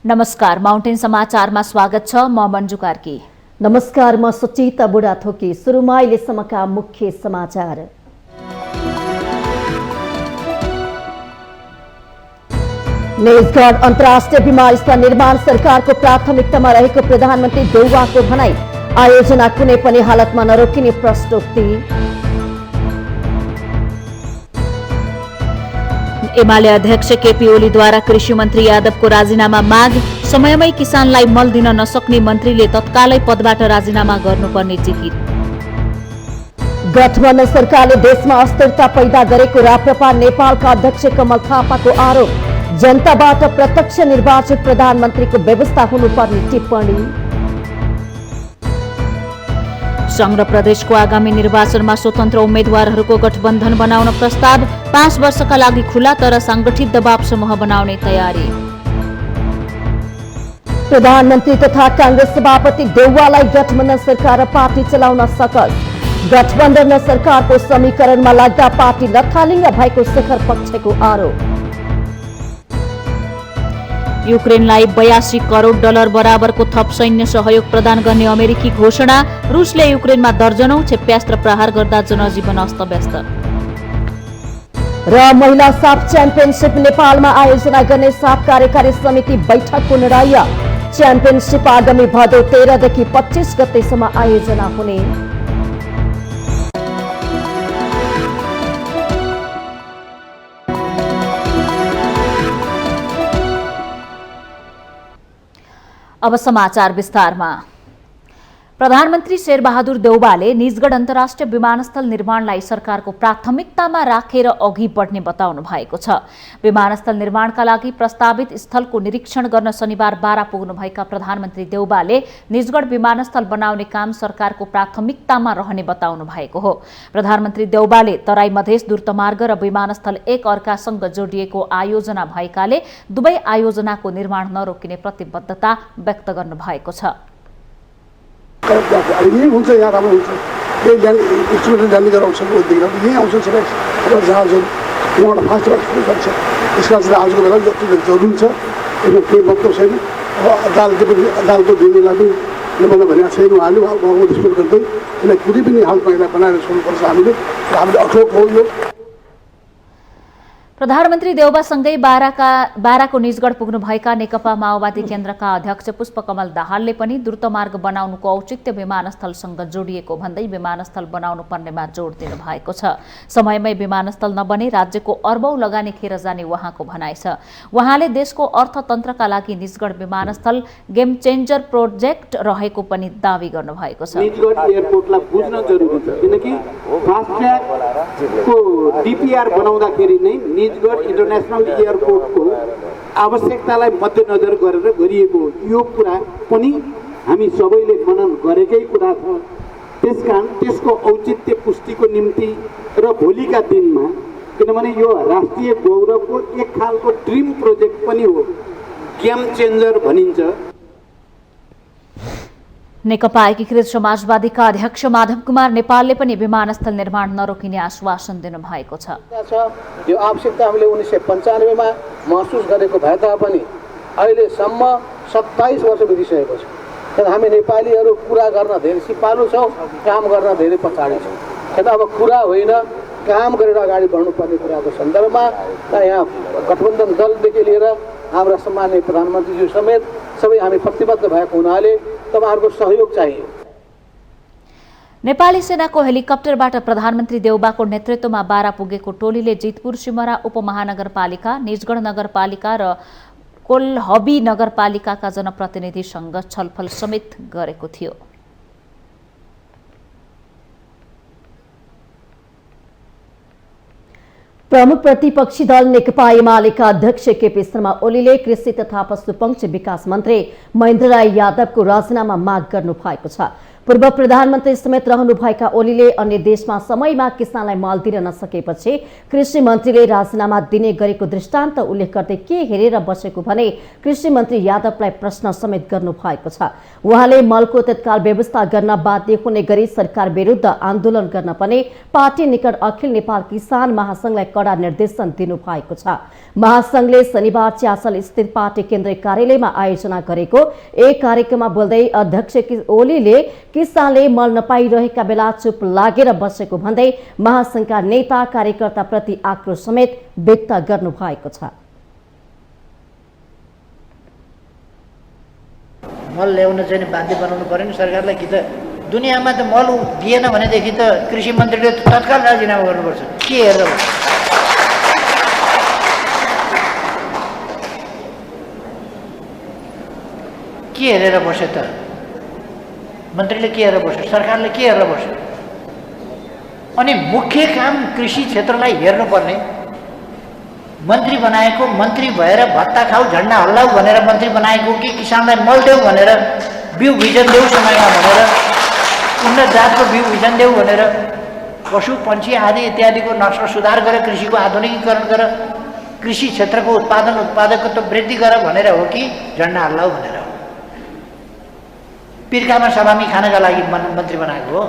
नमस्कार, माउन्टेन समाचारमा स्वागत छ। म मन्जु कार्की। नमस्कार, म सुचिता बुढाथोकी। सुरुमा अहिलेसम्मका मुख्य समाचार। निजगढ अन्तर्राष्ट्रिय विमानस्थल निर्माण सरकारको प्राथमिकतामा रहेको प्रधानमन्त्री देउवाको भनाई। आयोजना कुनै पनि हालतमा नरोकिने प्रश्नोक्ति। एमाले अध्यक्ष केपी ओलीद्वारा कृषि मन्त्री यादवको राजीनामा माग। समयमै किसानलाई मल दिन नसक्ने मन्त्रीले तत्कालै पदबाट राजीनामा गर्नुपर्ने जिकिर। गठबन्धन सरकारले देशमा अस्थिरता पैदा गरेको राप्रपा नेपालका अध्यक्ष कमल थापाको आरोप। जनताबाट प्रत्यक्ष निर्वाचित प्रधानमन्त्रीको व्यवस्था हुनुपर्ने टिप्पणी। संघ र प्रदेशको आगामी निर्वाचनमा स्वतन्त्र उम्मेद्वारहरूको गठबन्धन बनाउन प्रस्ताव। 5 वर्षका लागि खुला तर सांगठित दबाव समूह बनाउने तयारी। प्रधानमन्त्री तथा कांग्रेस सभापति देउवालाई गठबन्धन सरकार र पार्टी चलाउन सकस। गठबन्धन र सरकारको समीकरणमा लाग्दा पार्टी लथालिङ्ग भएको शेखर पक्षको आरोप। युक्रेनलाई 82 करोड डलर बराबरको थप सैन्य सहयोग प्रदान गर्ने अमेरिकी घोषणा। रुसले युक्रेनमा दर्जनौं क्षेप्यास्त्र प्रहार गर्दा जनजीवन अस्तव्यस्त। र महिला साफ च्याम्पियनसिप नेपालमा आयोजना गर्ने साफ कार्यकारी समिति बैठकको निर्णय। च्याम्पियनसिप आगामी भदौ 13 देखि 25 गतेसम्म आयोजना हुने। अब समाचार विस्तारमा। प्रधानमन्त्री शेरबहादुर देउवाले निजगढ अन्तर्राष्ट्रिय विमानस्थल निर्माणलाई सरकारको प्राथमिकतामा राखेर अघि बढ्ने बताउनु भएको छ। विमानस्थल निर्माणका लागि प्रस्तावित स्थलको निरीक्षण गर्न शनिबार बारा पुग्नुभएका प्रधानमन्त्री देउवाले निजगढ विमानस्थल बनाउने काम सरकारको प्राथमिकतामा रहने बताउनु भएको हो। प्रधानमन्त्री देउवाले तराई मधेस दूरतमार्ग र विमानस्थल एक अर्कासँग जोडिएको आयोजना भएकाले दुवै आयोजनाको निर्माण नरोकिने प्रतिबद्धता व्यक्त गर्नु भएको छ। यही हुन्छ, यहाँ राम्रो हुन्छ। यही इन्स्ट्रुमेन्ट जाने गरेर आउँछ यहीँ आउँछ सबै जहाजहरू यहाँबाट फास्टबाट जान्छ। त्यस कारण चाहिँ आजको बेला जति जरुरी छ यसमा केही मतलब छैन। अदालतको निर्णयलाई पनि नबन्द भनेको छैन। उहाँले उहाँको डिस्प्युट गर्दै यसलाई कुनै पनि हालतमा यसलाई बनाएर छोड्नुपर्छ। हामीले अठोट हो यो। प्रधानमन्त्री देउवासँगै बाराको निजगढ पुग्नुभएका नेकपा माओवादी केन्द्रका अध्यक्ष पुष्पकमल दाहालले पनि द्रुतमार्ग बनाउनुको औचित्य विमानस्थलसँग जोडिएको भन्दै विमानस्थल बनाउनु पर्नेमा जोड दिनु भएको छ। समयमै विमानस्थल नबने राज्यको अर्बौं लगानी खेर जाने उहाँको भनाइ छ। उहाँले देशको अर्थतन्त्रका लागि निजगढ विमानस्थल गेम चेन्जर प्रोजेक्ट रहेको पनि दावी गर्नुभएको छ। निजगढ एयरपोर्टलाई बुझ्न जरुरी छ, किनकि फास्ट ट्र्याकको डीपीआर बनाउँदाखेरि नै निजगढ इन्टरनेसनल एयरपोर्टको आवश्यकतालाई मध्यनजर गरेर गरिएको यो कुरा पनि हामी सबैले मनन गरेकै कुरा छ। त्यसकारण त्यसको औचित्य पुष्टिको निम्ति र भोलिका दिनमा, किनभने यो राष्ट्रिय गौरवको एक खालको ड्रिम प्रोजेक्ट पनि हो, गेम चेन्जर भनिन्छ। नेकपा एकीकृत समाजवादीका अध्यक्ष माधव कुमार नेपालले पनि विमानस्थल निर्माण नरोकिने आश्वासन दिनुभएको छ। यो आवश्यकता हामीले 1995 मा महसुस गरेको भए तापनि अहिलेसम्म 27 वर्ष बितिसकेको छ। तर हामी नेपालीहरू कुरा गर्न धेरै सिपालु छौँ, काम गर्न धेरै पछाडि छौँ। किन अब कुरा होइन, काम गरेर अगाडि बढ्नुपर्ने कुराको सन्दर्भमा यहाँ गठबन्धन दलदेखि लिएर हाम्रा सम्माननीय प्रधानमन्त्रीज्यू समेत सबै हामी प्रतिबद्ध भएको हुनाले तपाईहरुको सहयोग चाहियो। नेपाली सेनाको हेलिकप्टरबाट प्रधानमन्त्री देउवाको नेतृत्वमा बारा पुगेको टोलीले जितपुर सिमरा उपमहानगरपालिका, निजगढ नगरपालिका र कोल्हबी नगरपालिकाका जनप्रतिनिधिसँग छलफल समेत गरेको थियो। प्रमुख प्रतिपक्षी दल नेकपा एमालेका अध्यक्ष केपी शर्मा ओलीले कृषि तथा पशुपक्षी विकास मन्त्री महेन्द्र राय यादवको राजीनामा माग गर्नु भएको छ। पूर्व प्रधानमन्त्री समेत रहनुभएका ओलीले अन्य देशमा समयमा किसानलाई मल दिन नसकेपछि कृषि मन्त्रीले राजीनामा दिने गरेको दृष्टान्त उल्लेख गर्दै के हेरेर बसेको भने कृषि मन्त्री यादवलाई प्रश्न समेत गर्नु भएको छ। उहाँले मलको तत्काल व्यवस्था गर्न बाध्य हुने गरी सरकार विरुद्ध आन्दोलन गर्न पनि पार्टी निकट अखिल नेपाल किसान महासंघलाई कडा निर्देशन दिनु भएको छ। महासंघले शनिबार च्यासल स्थित पार्टी केन्द्रीय कार्यालयमा आयोजना गरेको एक कार्यक्रममा बोल्दै अध्यक्ष ओलीले किसानले मल नपाइरहेका बेला चुप लागेर बसेको भन्दै महासंघका नेता कार्यकर्ता प्रति आक्रोश समेत व्यक्त गर्नु भएको छ। मल ल्याउन चाहिँ बाध्य बनाउनु पर्यो नि सरकारलाई। कि त दुनियाँमा त मल दिएन भनेदेखि त कृषि मन्त्रीले तत्काल राजीनामा गर्नुपर्छ। के हेरेर बस्यो त मन्त्रीले? के हेरेर बस्यो? सरकारले के हेरेर बस्यो? अनि मुख्य काम कृषि क्षेत्रलाई हेर्नुपर्ने मन्त्री बनाएको, मन्त्री भएर भत्ता खाऊ झन्डा हल्लाऊ भनेर मन्त्री बनाएको कि किसानलाई मल देऊ भनेर, बिउ बिजन देऊ समयमा भनेर, उन्नत जातको बिउ बिजन देऊ भनेर, पशु पन्छी आदि इत्यादिको नस्ल सुधार गरेर कृषिको आधुनिकीकरण गरेर कृषि क्षेत्रको उत्पादकत्व वृद्धि गर भनेर हो कि झन्डा हल्लाऊ भनेर हो? पिर्कामा सलामी खानका लागि मन्त्री बनाएको हो।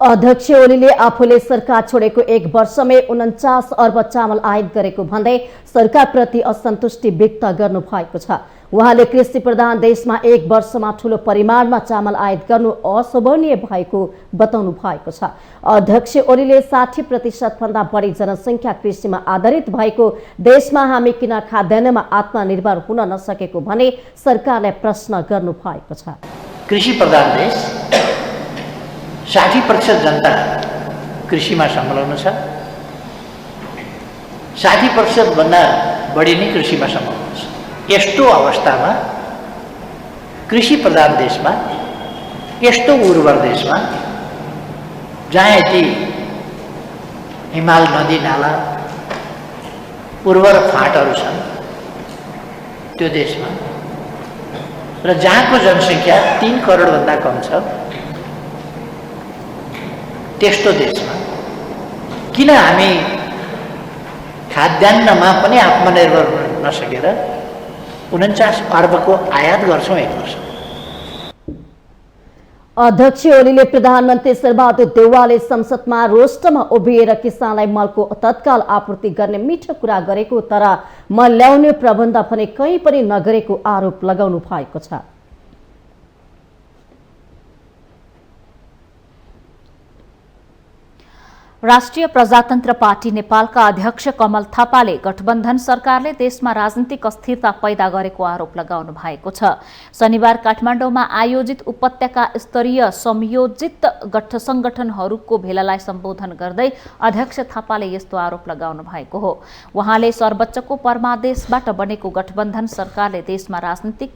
अध्यक्ष ओलीले आफूले सरकार छोडेको 1 वर्षमै 49 अर्ब चामल आयात गरेको भन्दै सरकारप्रति असन्तुष्टि व्यक्त गर्नु भएको छ। उहाँले कृषि प्रधान देशमा 1 वर्षमा ठूलो परिमाणमा चामल आयात गर्नु अशोभनीय भएको बताउनु भएको छ। अध्यक्ष ओलीले 60% भन्दा बढी जनसङ्ख्या कृषिमा आधारित भएको देशमा हामी किन खाद्यान्नमा आत्मनिर्भर हुन नसकेको भने सरकारलाई प्रश्न गर्नु भएको छ। कृषि प्रधान देश, 60% जनता कृषिमा संलग्न छ, 60% भन्दा बढी नै कृषिमा संलग्न छ। यस्तो अवस्थामा कृषि प्रधान देशमा, यस्तो उर्वर देशमा जहाँ यति हिमाल नदी नाला उर्वर फाँटहरू छन् त्यो देशमा र जहाँको जनसङ्ख्या 3 करोडभन्दा कम छ त्यस्तो देशमा किन हामी खाद्यान्नमा पनि आत्मनिर्भर हुन नसकेर 49 अर्बको आयात गर्छौँ 1 वर्ष? अध्यक्ष ओलीले प्रधानमन्त्री शेरबहादुर देउवाले संसदमा रोस्टरमा उभिएर किसानलाई मलको तत्काल आपूर्ति गर्ने मिठो कुरा गरेको तर मल ल्याउने प्रबन्ध भने कहीँ पनि नगरेको आरोप लगाउनु भएको छ। राष्ट्रिय प्रजातन्त्र पार्टी नेपालका अध्यक्ष कमल थापाले गठबन्धन सरकारले देशमा राजनीतिक अस्थिरता पैदा गरेको आरोप लगाउनु भएको छ। शनिबार काठमाडौँमा आयोजित उपत्यका स्तरीय संयोजित संगठनहरूको भेलालाई सम्बोधन गर्दै अध्यक्ष थापाले यस्तो आरोप लगाउनु भएको हो। उहाँले सर्वोच्चको परमादेशबाट बनेको गठबन्धन सरकारले देशमा राजनीतिक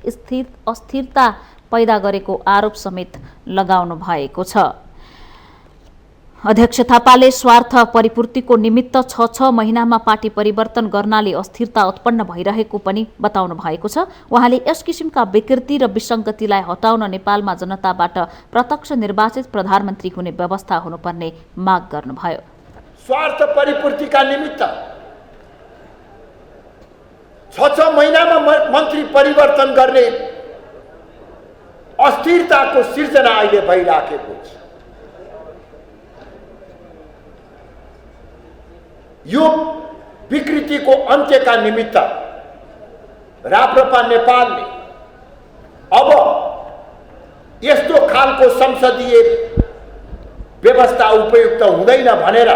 अस्थिरता पैदा गरेको आरोप समेत लगाउनु भएको छ। अध्यक्ष थापाले स्वार्थ परिपूर्तिको निमित्त 6 महिनामा पार्टी परिवर्तन गर्नाले अस्थिरता उत्पन्न भइरहेको पनि बताउनु भएको छ। उहाँले यस किसिमका विकृति र विसङ्गतिलाई हटाउन नेपालमा जनताबाट प्रत्यक्ष निर्वाचित प्रधानमन्त्री हुने व्यवस्था हुनुपर्ने माग गर्नुभयो। स्वार्थ परिपूर्तिका निमित्त 6 महिनामा मन्त्री परिवर्तन गर्ने अस्थिरताको सिर्जना अहिले भइराखेको छ। यो विकृतिको अन्त्यका निमित्त राप्रपा नेपालले अब यस्तो खालको संसदीय व्यवस्था उपयुक्त हुँदैन भनेर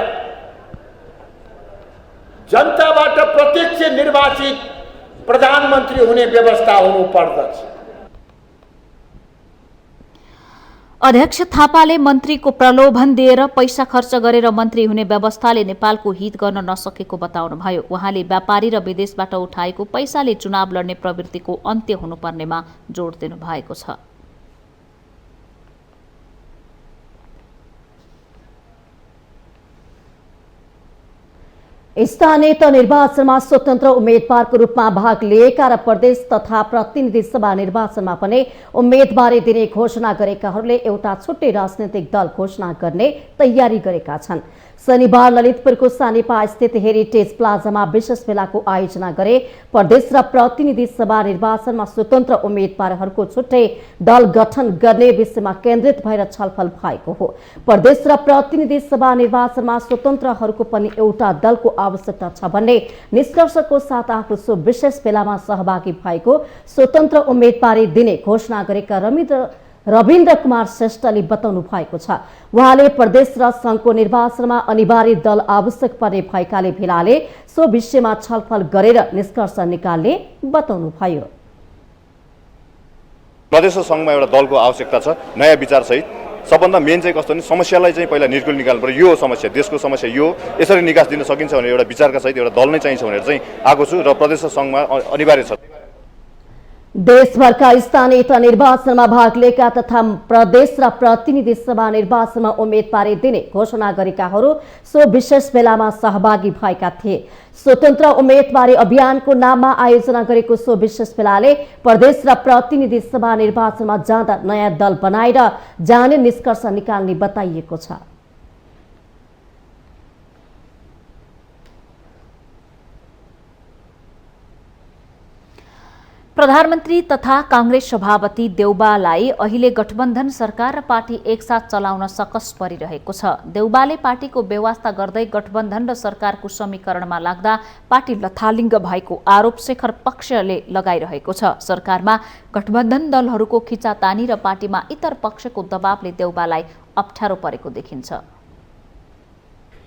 जनताबाट प्रत्यक्ष निर्वाचित प्रधानमन्त्री हुने व्यवस्था हुनुपर्दछ। अध्यक्ष थापाले मन्त्रीको प्रलोभन दिएर पैसा खर्च गरेर मन्त्री हुने व्यवस्थाले नेपालको हित गर्न नसकेको बताउनुभयो। उहाँले व्यापारी र विदेशबाट उठाएको पैसाले चुनाव लड्ने प्रवृत्तिको अन्त्य हुनुपर्नेमा जोड दिनु भएको छ। स्थानीय तह निर्वाचनमा स्वतन्त्र उम्मेदवारको रूपमा भाग लिएका र प्रदेश तथा प्रतिनिधि सभा निर्वाचनमा पनि उम्मेदवारी दिने घोषणा गरेकाहरूले एउटा छुट्टै राजनैतिक दल घोषणा गर्ने तयारी गरेका छन्। शनिबार ललितपुरको सानेपा स्थित हेरिटेज प्लाजामा विशेष मेलाको आयोजना गरे प्रदेश र प्रतिनिधि सभा निर्वाचनमा स्वतन्त्र उम्मेदवारहरूको छुट्टै दल गठन गर्ने विषयमा केन्द्रित भएर छलफल भएको हो। प्रदेश र प्रतिनिधि सभा निर्वाचनमा स्वतन्त्रहरूको पनि एउटा दलको आवश्यकता छ भन्ने निष्कर्षको साथ आफू सो विशेष मेलामा सहभागी भएको स्वतन्त्र उम्मेदवारी दिने घोषणा गरेका रविन्द्र कुमार श्रेष्ठले बताउनु भएको छ। उहाँले प्रदेश र संघको निर्वाचनमा अनिवार्य दल आवश्यक पर्ने भएकाले भेलाले सो विषयमा छलफल गरेर निष्कर्ष निकाल्ने बताउनु भयो। प्रदेश र संघमा एउटा दलको आवश्यकता छ, नयाँ विचार सहित। सबभन्दा मेन चाहिँ कस्तो भने समस्यालाई चाहिँ पहिला निर्कुल निकाल्नु पर्यो। यो समस्या, देशको समस्या यो, यसरी निकास दिन सकिन्छ भने एउटा विचारका सहित एउटा दल नै चाहिन्छ भनेर चाहिँ आएको छु र प्रदेश र संघमा अनिवार्य छ। देशभरका स्थानीय तह निर्वाचनमा भाग लिएका तथा प्रदेश र प्रतिनिधि सभा निर्वाचनमा उम्मेदवारी दिने घोषणा गरेकाहरू सो विशेष मेलामा सहभागी भएका थिए। स्वतन्त्र उम्मेदवारी अभियानको नाममा आयोजना गरेको सो विशेष मेलाले प्रदेश र प्रतिनिधि सभा निर्वाचनमा जाँदा नयाँ दल बनाएर जाने निष्कर्ष निकाल्ने बताइएको छ। प्रधानमन्त्री तथा कांग्रेस सभापति देउबालाई अहिले गठबन्धन सरकार र पार्टी एकसाथ चलाउन सकस परिरहेको छ। देउबाले पार्टीको व्यवस्था गर्दै गठबन्धन र सरकारको समीकरणमा लाग्दा पार्टी लथालिङ्ग भएको आरोप शेखर पक्षले लगाइरहेको छ। सरकारमा गठबन्धन दलहरूको खिचातानी र पार्टीमा इतर पक्षको दबावले देउबालाई अप्ठ्यारो परेको देखिन्छ।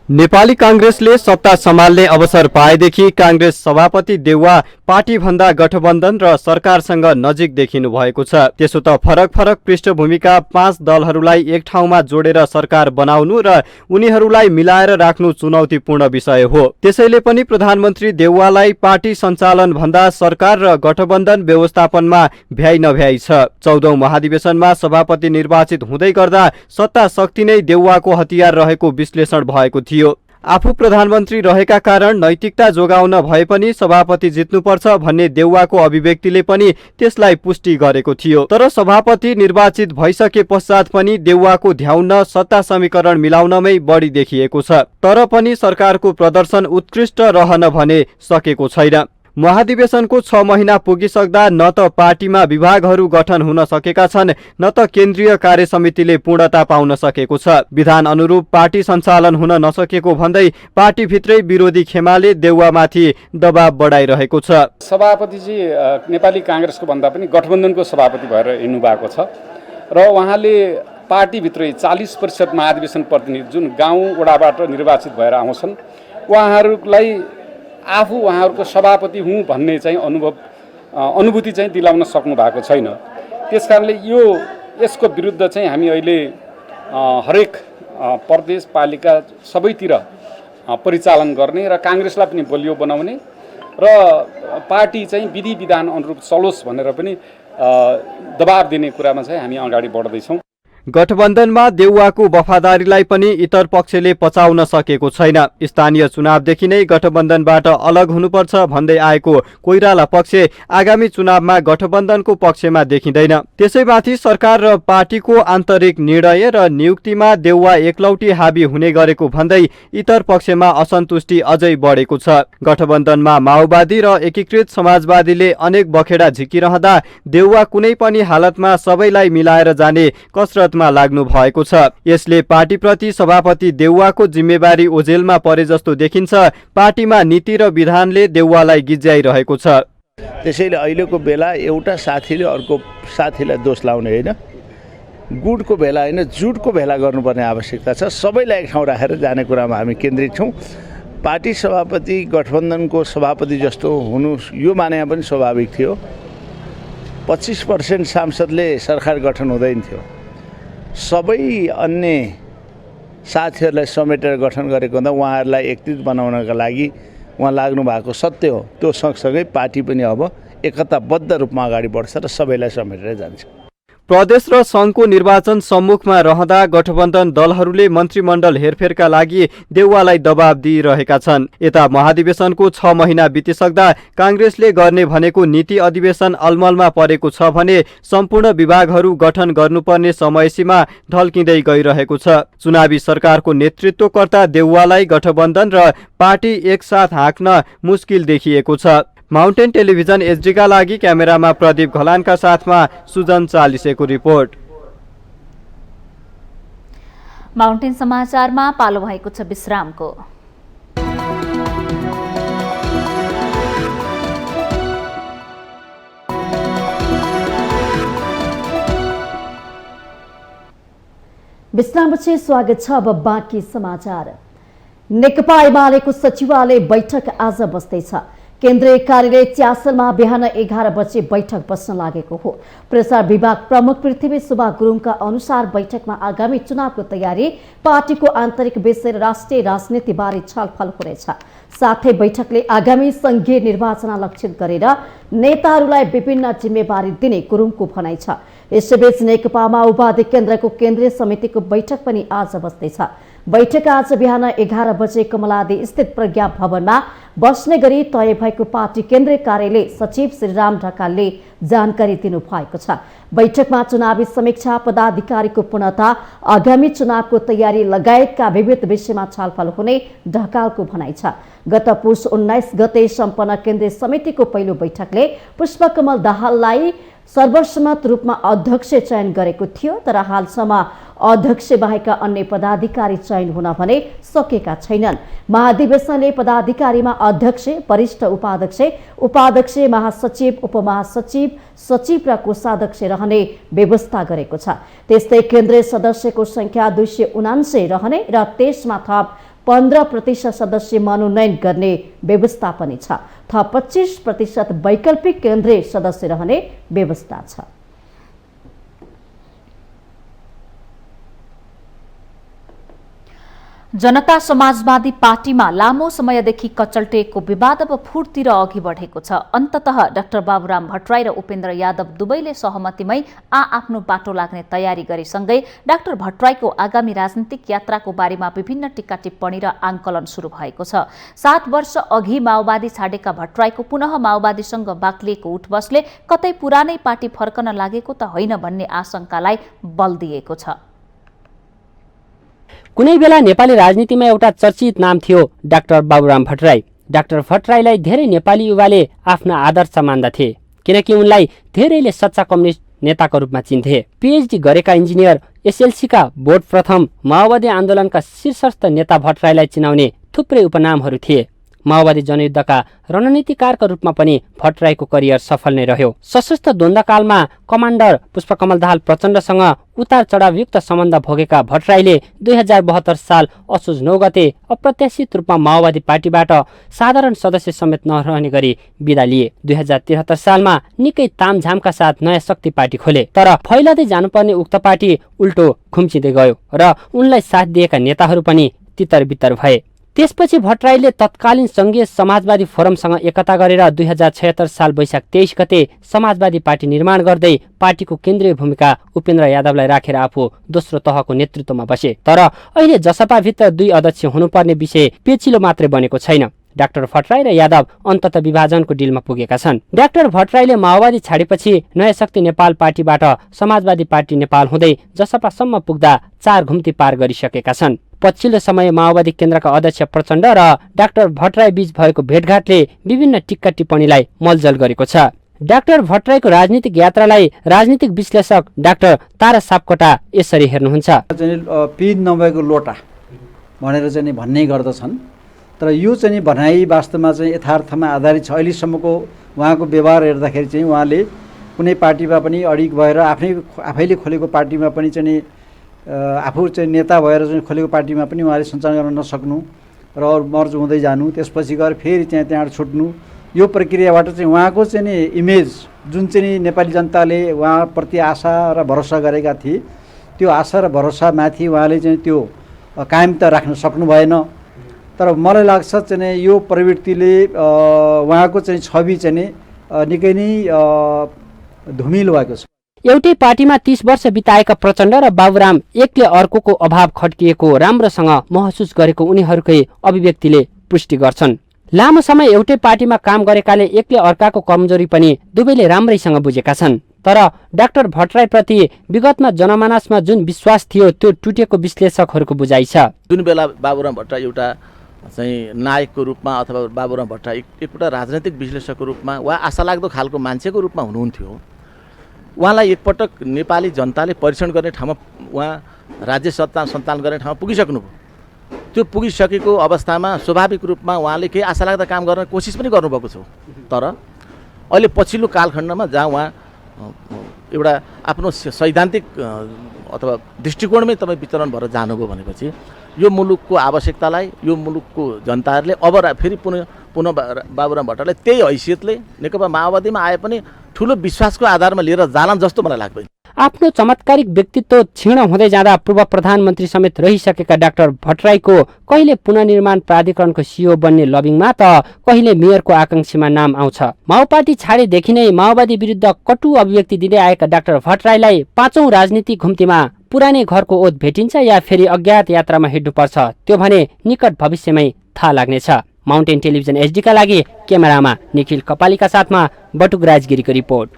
नेपाली कांग्रेसले सत्ता सम्हाल्ने अवसर पाएदेखि कांग्रेस सभापति देउवा पार्टीभन्दा गठबन्धन र सरकारसँग नजिक देखिनु भएको छ। त्यसो त फरक फरक पृष्ठभूमिका 5 दलहरूलाई एक ठाउँमा जोडेर सरकार बनाउनु र उनीहरूलाई मिलाएर राख्नु चुनौतीपूर्ण विषय हो। त्यसैले पनि प्रधानमन्त्री देउवालाई पार्टी सञ्चालन भन्दा सरकार र गठबन्धन व्यवस्थापनमा भ्याइ नभ्याइ छ। 14औं महाधिवेशनमा सभापति निर्वाचित हुँदै गर्दा सत्ता शक्ति नै देउवाको हतियार रहेको विश्लेषण भएको थियो। आफू प्रधानमन्त्री रहेका कारण नैतिकता जोगाउन भए पनि सभापति जित्नुपर्छ भन्ने देउवाको अभिव्यक्तिले पनि त्यसलाई पुष्टि गरेको थियो। तर सभापति निर्वाचित भइसके पश्चात पनि देउवाको ध्याउन सत्ता समीकरण मिलाउनमै बढी देखिएको छ। तर पनि सरकारको प्रदर्शन उत्कृष्ट रहन भने सकेको छैन। महाधिवेशनको 6 महिना पुगिसक्दा न त पार्टीमा विभागहरू गठन हुन सकेका छन्, न त केन्द्रीय कार्यसमितिले पूर्णता पाउन सकेको छ। विधान अनुरूप पार्टी सञ्चालन हुन नसकेको भन्दै पार्टीभित्रै विरोधी खेमाले देउवामाथि दबाव बढाइरहेको छ। सभापतिजी नेपाली कांग्रेसको भन्दा पनि गठबन्धनको सभापति भएर हिँड्नु भएको छ र उहाँले पार्टीभित्रै 40% महाधिवेशन प्रतिनिधि जुन गाउँ वडाबाट निर्वाचित भएर आउँछन् उहाँहरूलाई आफू उहाँहरूको सभापति हुँ भन्ने चाहिँ अनुभूति चाहिँ दिलाउन सक्नु भएको छैन। त्यसकारणले यसको विरुद्ध चाहिँ हामी अहिले हरेक प्रदेश पालिका सबैतिर परिचालन गर्ने र कांग्रेसलाई पनि बलियो बनाउने र पार्टी चाहिँ विधि विधान अनुरूप चलोस् भनेर पनि दबाब दिने कुरामा चाहिँ हामी अगाडि बढ्दैछौँ। गठबन्धनमा देउवाको वफादारीलाई पनि इतर पक्षले पचाउन सकेको छैन। स्थानीय चुनावदेखि नै गठबन्धनबाट अलग हुनुपर्छ भन्दै आएको कोइराला पक्ष आगामी चुनावमा गठबन्धनको पक्षमा देखिँदैन। त्यसैमाथि सरकार र पार्टीको आन्तरिक निर्णय र नियुक्तिमा देउवा एकलौटी हाबी हुने गरेको भन्दै इतर पक्षमा असन्तुष्टि अझै बढेको छ। गठबन्धनमा माओवादी र एकीकृत समाजवादीले अनेक बखेडा झिकिरहँदा देउवा कुनै पनि हालतमा सबैलाई मिलाएर जाने कसरत लाग्नु भएको छ। यसले पार्टीप्रति सभापति देउवाको जिम्मेवारी ओझेलमा परे जस्तो देखिन्छ। पार्टीमा नीति र विधानले देउवालाई गिज्याइरहेको छ। त्यसैले अहिलेको बेला एउटा साथीले अर्को साथीलाई दोष लाउने होइन, गुडको बेला होइन जुटको बेला गर्नुपर्ने आवश्यकता छ। सबैलाई एक ठाउँ राखेर जाने कुरामा हामी केन्द्रित छौँ। पार्टी सभापति गठबन्धनको सभापति जस्तो हुनु यो माने पनि स्वाभाविक थियो। 25% सांसदले सरकार गठन हुँदैन थियो। सबै अन्य साथीहरूलाई समेटेर गठन गरेको हुँदा उहाँहरूलाई एकत्रित बनाउनका लागि उहाँ लाग्नु भएको सत्य हो। त्यो सँगसँगै पार्टी पनि अब एकताबद्ध रूपमा अगाडि बढ्छ र सबैलाई समेटेर जान्छ। प्रदेश र सङ्घको निर्वाचन सम्मुखमा रहँदा गठबन्धन दलहरूले मन्त्रीमण्डल हेरफेरका लागि देउवालाई दबाब दिइरहेका छन्। यता महाधिवेशनको 6 महिना बितिसक्दा काङ्ग्रेसले गर्ने भनेको नीति अधिवेशन अलमलमा परेको छ भने सम्पूर्ण विभागहरू गठन गर्नुपर्ने समयसीमा ढल्किँदै गइरहेको छ। चुनावी सरकारको नेतृत्वकर्ता देउवालाई गठबन्धन र पार्टी एकसाथ हाँक्न मुस्किल देखिएको छ। माउन्टेन टेलिभिजन एचडीका लागि क्यामेरामा प्रदीप घलानका साथमा सुजन चालिसेको रिपोर्ट। माउन्टेन समाचारमा पालो भएको छ विश्रामको। विश्रामपछि स्वागत छ। अब बाँकी समाचार। नेकपा एमालेको सचिवालय बैठक आज बस्दैछ। केन्द्रीय कार्यालय च्यासलमा बिहान 11 बजे बैठक बस्न लागेको हो। प्रचार विभाग प्रमुख पृथ्वी सुब्बा गुरुङका अनुसार बैठकमा आगामी चुनावको तयारी, पार्टीको आन्तरिक विषय र राष्ट्रिय राजनीतिबारे छलफल हुनेछ। साथै बैठकले आगामी संघीय निर्वाचन लक्षित गरेर नेताहरूलाई विभिन्न जिम्मेवारी दिने गुरुङको भनाइ छ। यसैबीच नेकपा माओवादी केन्द्रको केन्द्रीय समितिको बैठक पनि आज बस्दैछ। बैठक आज बिहान 11 बजे कमलादी स्थित प्रज्ञा भवनमा बस्ने गरी तय भएको पार्टी केन्द्रीय कार्यालय सचिव श्रीराम ढकालले जानकारी दिनुभएको छ। बैठकमा चुनावी समीक्षा, पदाधिकारीको पूर्णता, आगामी चुनावको तयारी लगायतका विविध विषयमा छलफल हुने ढकालको भनाइ छ। गत पुष 19 गते सम्पन्न केन्द्रीय समितिको पहिलो बैठकले पुष्पकमल दाहाललाई सर्वसम्मत रूपमा अध्यक्ष चयन गरेको थियो, तर हालसम्म अध्यक्ष बाहेकका अन्य पदाधिकारी चयन हुन भने सकेका छैनन्। महाधिवेशनले पदाधिकारीमा अध्यक्ष, वरिष्ठ उपाध्यक्ष, उपाध्यक्ष, महासचिव, उपमहासचिव, सचिव र कोषाध्यक्ष रहने व्यवस्था गरेको छ। त्यस्तै केन्द्रीय सदस्यको संख्या 279 रहने र त्यसमा थप 15% सदस्य मनोनयन गर्ने व्यवस्था पनि छ। थप 25% वैकल्पिक केन्द्रीय सदस्य रहने व्यवस्था छ। जनता समाजवादी पार्टीमा लामो समयदेखि कचल्टिएको विवाद अब फुटतिर अघि बढेको छ। अन्ततः डाक्टर बाबुराम भट्टराई र उपेन्द्र यादव दुवैले सहमतिमै आफ्नो बाटो लाग्ने तयारी गरेसँगै डाक्टर भट्टराईको आगामी राजनीतिक यात्राको बारेमा विभिन्न टिक्का टिप्पणी र आंकलन सुरु भएको छ। 7 वर्ष अघि माओवादी छाडेका भट्टराईको पुनः माओवादीसँग बाक्लिएको उठबसले कतै पुरानै पार्टी फर्कन लागेको त होइन भन्ने आशंकालाई बल दिएको छ। कुनै बेला नेपाली राजनीतिमा एउटा चर्चित नाम थियो डाक्टर बाबुराम भट्टराई। डाक्टर भट्टराईलाई धेरै नेपाली युवाले आफ्ना आदर्श मान्दथे, किनकि उनलाई धेरैले सच्चा कम्युनिस्ट नेताको रूपमा चिन्थे। पीएचडी गरेका इन्जिनियर, एसएलसीका बोर्ड प्रथम, माओवादी आन्दोलनका शीर्षस्थ नेता भट्टराईलाई चिनाउने थुप्रै उपनामहरू थिए। माओवादी जनयुद्धका रणनीतिकारका रूपमा पनि भट्टराईको करियर सफल नै रह्यो। सशस्त्र द्वन्द्वकालमा कमान्डर पुष्पकमल दाहाल प्रचण्डसँग उतार चढावयुक्त सम्बन्ध भोगेका भट्टराईले 2072 साल असोज 9 गते अप्रत्याशित रूपमा माओवादी पार्टीबाट साधारण सदस्य समेत नरहने गरी बिदा लिए। 2073 सालमा निकै तामझामका साथ नयाँ शक्ति पार्टी खोले, तर फैलदै जानुपर्ने उक्त पार्टी उल्टो खुम्चिँदै गयो र उनलाई साथ दिएका नेताहरू पनि तितर बितर भए। त्यसपछि भट्टराईले तत्कालीन संघीय समाजवादी फोरमसँग एकता गरेर 2076 साल वैशाख 23 गते समाजवादी पार्टी निर्माण गर्दै पार्टीको केन्द्रीय भूमिका उपेन्द्र यादवलाई राखेर आफू दोस्रो तहको नेतृत्वमा बसे। तर अहिले जसपाभित्र 2 अध्यक्ष हुनुपर्ने विषय पेचिलो मात्रै बनेको छैन। डाक्टर भट्टराई र यादव अन्तत विभाजनको डिलमा पुगेका छन्। डाक्टर भट्टराईले माओवादी छाडेपछि नयाँ शक्ति नेपाल पार्टीबाट समाजवादी पार्टी नेपाल हुँदै जसपासम्म पुग्दा 4 घुम्ती पार गरिसकेका छन्। पछिल्लो समय माओवादी केन्द्रका अध्यक्ष प्रचण्ड र डाक्टर भट्टराई बीच भएको भेटघाटले विभिन्न टिक्का टिप्पणीलाई मलजल गरेको छ। डाक्टर भट्टराईको राजनीतिक यात्रालाई राजनीतिक विश्लेषक डाक्टर तारा सापकोटा यसरी हेर्नुहुन्छ। पिन नभएको लोटा भनेर चाहिँ भन्ने गर्दछन्, तर यो चाहिँ भनाइ वास्तवमा चाहिँ यथार्थमा आधारित छ। अहिलेसम्मको उहाँको व्यवहार हेर्दाखेरि चाहिँ उहाँले कुनै पार्टीमा पनि अडिग भएर आफैले खोलेको पार्टीमा पनि चाहिँ आफू चाहिँ नेता भएर चाहिँ खोलेको पार्टीमा पनि उहाँले सञ्चालन गर्न नसक्नु र मर्ज हुँदै जानु, त्यसपछि गएर फेरि चाहिँ त्यहाँबाट छुट्नु, यो प्रक्रियाबाट चाहिँ उहाँको चाहिँ नि इमेज जुन चाहिँ नेपाली जनताले उहाँप्रति आशा र भरोसा गरेका थिए, त्यो आशा र भरोसामाथि उहाँले चाहिँ त्यो कायम त राख्न सक्नु भएन। तर मलाई लाग्छ चाहिँ यो प्रवृत्तिले उहाँको चाहिँ छवि चाहिँ निकै नै धुमिलो भएको छ। एउटै पार्टीमा 30 वर्ष बिताएका प्रचण्ड र बाबुराम एकले अर्कोको अभाव खड्किएको राम्रोसँग महसुस गरेको उनीहरूकै अभिव्यक्तिले पुष्टि गर्छन्। लामो समय एउटै पार्टीमा काम गरेकाले एकले अर्काको कमजोरी पनि दुवैले राम्रैसँग बुझेका छन्। तर डाक्टर भट्टराईप्रति विगतमा जनमानसमा जुन विश्वास थियो त्यो टुटेको विश्लेषकहरूको बुझाइ छ। जुन बेला बाबुराम भट्टराई एउटा चाहिँ नायकको रूपमा अथवा बाबुराम भट्टराई एकपल्ट राजनैतिक विश्लेषकको रूपमा वा आशालाग्दो खालको मान्छेको रूपमा हुनुहुन्थ्यो, उहाँलाई एकपटक नेपाली जनताले परीक्षण गर्ने ठाउँमा उहाँ राज्य सत्ता सञ्चालन गर्ने ठाउँमा पुगिसक्नुभयो। त्यो पुगिसकेको अवस्थामा स्वाभाविक रूपमा उहाँले केही आशालाग्दो काम गर्न कोसिस पनि गर्नुभएको छ। तर अहिले पछिल्लो कालखण्डमा जहाँ उहाँ एउटा आफ्नो सैद्धान्तिक अथवा दृष्टिकोणमै तपाईँ वितरण भएर जानुभयो भनेपछि यो मुलुकको आवश्यकतालाई यो मुलुकको जनताहरूले अब फेरि पुनः बाबुराम भट्टराईलाई त्यही हैसियतले नेकपा माओवादीमा आए पनि ठुलो विश्वासको आधारमा लिएर जालान् जस्तो मलाई लाग्दैन। आफ्नो चमत्कारिक व्यक्तित्व क्षीण हुँदै जाँदा पूर्व प्रधानमन्त्री समेत रहिसकेका डाक्टर भट्टराईको कहिले पुनर्निर्माण प्राधिकरणको सिइओ बन्ने लबिङमा त कहिले मेयरको आकांक्षीमा नाम आउँछ। माओवादी छाडेदेखि नै माओवादी विरुद्ध कटु अभिव्यक्ति दिँदै आएका डाक्टर भट्टराईलाई 5औं राजनीतिक घुम्तीमा पुरानै घरको ओत भेटिन्छ या फेरि अज्ञात यात्रामा हिँड्नुपर्छ त्यो भने निकट भविष्यमै थाहा लाग्नेछ। माउन्टेन टेलिभिजन एचडीका लागि क्यामेरामा निखिल कपालीका साथमा बटुक राजगिरीको रिपोर्ट।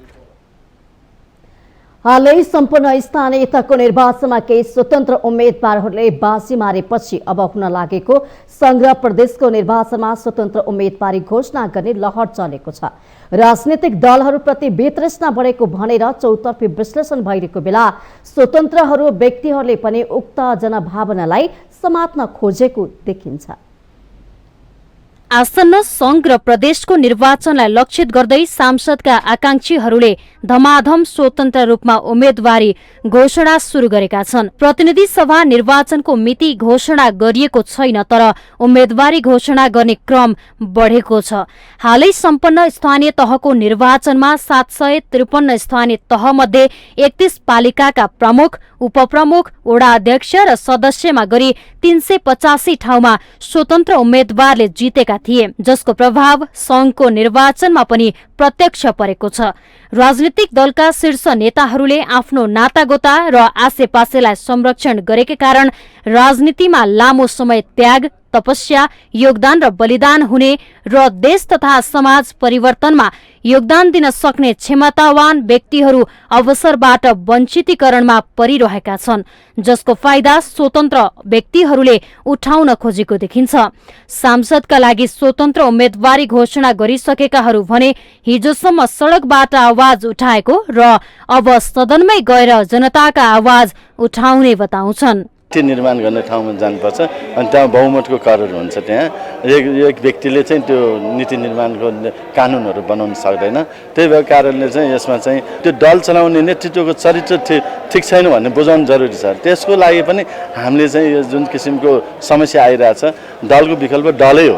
हालै सम्पन्न स्थानीय तहको निर्वाचनमा केही स्वतन्त्र उम्मेदवारहरूले बाजी मारेपछि अब हुन लागेको संघ प्रदेशको निर्वाचनमा स्वतन्त्र उम्मेदवारी घोषणा गर्ने लहर चलेको छ। राजनीतिक दलहरूप्रति वितृष्णा बढेको भनेर चौतर्फी विश्लेषण भइरहेको बेला स्वतन्त्रहरू व्यक्तिहरूले पनि उक्त जनभावनालाई समात्न खोजेको देखिन्छ। आसन्न संघ र प्रदेशको निर्वाचनलाई लक्षित गर्दै सांसदका आकांक्षीहरूले धमाधम स्वतन्त्र रूपमा उम्मेदवारी घोषणा सुरु गरेका छन्। प्रतिनिधि सभा निर्वाचनको मिति घोषणा गरिएको छैन, तर उम्मेदवारी घोषणा गर्ने क्रम बढेको छ। हालै सम्पन्न स्थानीय तहको निर्वाचनमा 753 स्थानीय तहमध्ये 31 पालिकाका प्रमुख, उपप्रमुख, वडा अध्यक्ष र सदस्यमा गरी 385 ठाउँमा स्वतन्त्र उम्मेदवारले जितेका थिए, जसको प्रभाव संघको निर्वाचनमा पनि प्रत्यक्ष परेको छ। राजनीतिक दलका शीर्ष नेताहरूले आफ्नो नातागोता र आसेपासेलाई संरक्षण गरेकै कारण राजनीतिमा लामो समय त्याग, तपस्या, योगदान र बलिदान हुने र देश तथा समाज परिवर्तनमा योगदान दिन सक्ने क्षमतावान व्यक्तिहरू अवसरबाट वञ्चितीकरणमा परिरहेका छन्, जसको फाइदा स्वतन्त्र व्यक्तिहरूले उठाउन खोजेको देखिन्छ। सांसदका लागि स्वतन्त्र उम्मेदवारी घोषणा गरिसकेकाहरू भने हिजोसम्म सडकबाट आवाज उठाएको र अब सदनमै गएर जनताका आवाज उठाउने बताउँछन्। नीति निर्माण गर्ने ठाउँमा जानुपर्छ अनि त्यहाँ बहुमतको करहरू हुन्छ। त्यहाँ एक व्यक्तिले चाहिँ त्यो नीति निर्माणको कानुनहरू बनाउन सक्दैन। त्यही भएको कारणले चाहिँ यसमा चाहिँ त्यो दल चलाउने नेतृत्वको चरित्र ठिक छैन भन्ने बुझाउनु जरुरी छ। त्यसको लागि पनि हामीले चाहिँ यो जुन किसिमको समस्या आइरहेछ, दलको विकल्प डलै हो।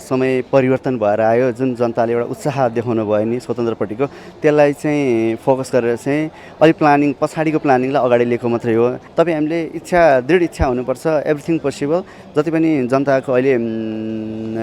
समय परिवर्तन भएर आयो, जुन जनताले एउटा उत्साह देखाउनु भयो नि स्वतन्त्रपट्टिको, त्यसलाई चाहिँ फोकस गरेर चाहिँ अलिक प्लानिङ पछाडिको प्लानिङलाई अगाडि लिएको मात्रै हो। तपाईँ हामीले दृढ इच्छा हुनुपर्छ, एभ्रिथिङ पोसिबल। जति पनि जनताको अहिले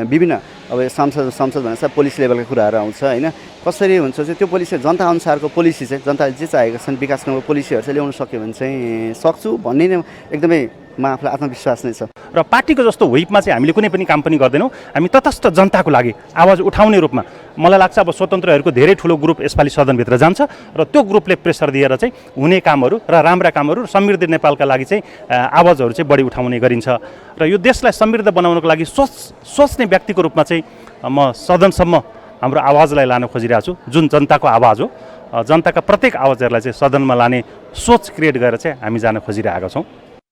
विभिन्न अब संसद भनेर पोलिसी लेभलका कुराहरू आउँछ होइन, कसरी हुन्छ चाहिँ त्यो पोलिसी जनता अनुसारको पोलिसी चाहिँ जनताले जे चाहेका छन् विकासको पोलिसीहरू चाहिँ ल्याउन सक्यो भने चाहिँ सक्छु भन्ने नै एकदमै आफूलाई आत्मविश्वास नै छ। र पार्टीको जस्तो व्हिपमा चाहिँ हामीले कुनै पनि काम पनि गर्दैनौँ। हामी तटस्थ जनताको लागि आवाज उठाउने रूपमा मलाई लाग्छ अब स्वतन्त्रहरूको धेरै ठुलो ग्रुप यसपालि सदनभित्र जान्छ र त्यो ग्रुपले प्रेसर दिएर चाहिँ हुने कामहरू र राम्रा कामहरू समृद्ध नेपालका लागि चाहिँ आवाजहरू चाहिँ बढी उठाउने गरिन्छ। र यो देशलाई समृद्ध बनाउनको लागि सोच्ने व्यक्तिको रूपमा चाहिँ म सदनसम्म हाम्रो आवाजलाई लान खोजिरहेको छु, जुन जनताको आवाज हो। जनताका प्रत्येक आवाजहरूलाई चाहिँ सदनमा लाने सोच क्रिएट गरेर चाहिँ हामी जान खोजिरहेका छौँ।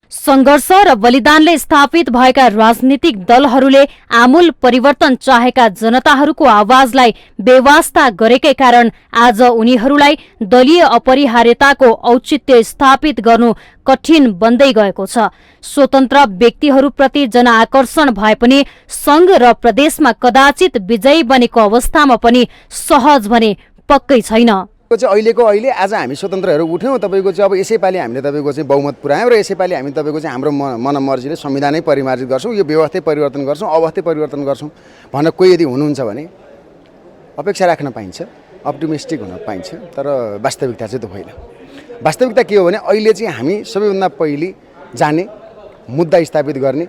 संघर्ष र बलिदानले स्थापित भएका राजनीतिक दलहरूले आमूल परिवर्तन चाहेका जनताहरूको आवाजलाई बेवास्ता गरेकै कारण आज उनीहरूलाई दलीय अपरिहार्यताको औचित्य स्थापित गर्नु कठिन बन्दै गएको छ। स्वतन्त्र व्यक्तिहरूप्रति जनआकर्षण भए पनि संघ र प्रदेशमा कदाचित विजयी बनेको अवस्थामा पनि सहज भने पक्कै छैन। अहिले आज हामी स्वतन्त्रहरू उठ्यौँ, तपाईँको चाहिँ अब यसैपालि हामीले तपाईँको चाहिँ बहुमत पुऱ्यायौँ र यसैपालि हामी तपाईँको चाहिँ हाम्रो मनमर्जीले संविधानै परिमार्जित गर्छौँ, यो व्यवस्थै परिवर्तन गर्छौँ, अवस्थै परिवर्तन गर्छौँ भनेर कोही यदि हुनुहुन्छ भने अपेक्षा राख्न पाइन्छ। अप्टिमिस्टिक हुन पाइन्छ, तर वास्तविकता चाहिँ त्यो होइन। वास्तविकता के हो भने अहिले चाहिँ हामी सबैभन्दा पहिले जाने, मुद्दा स्थापित गर्ने,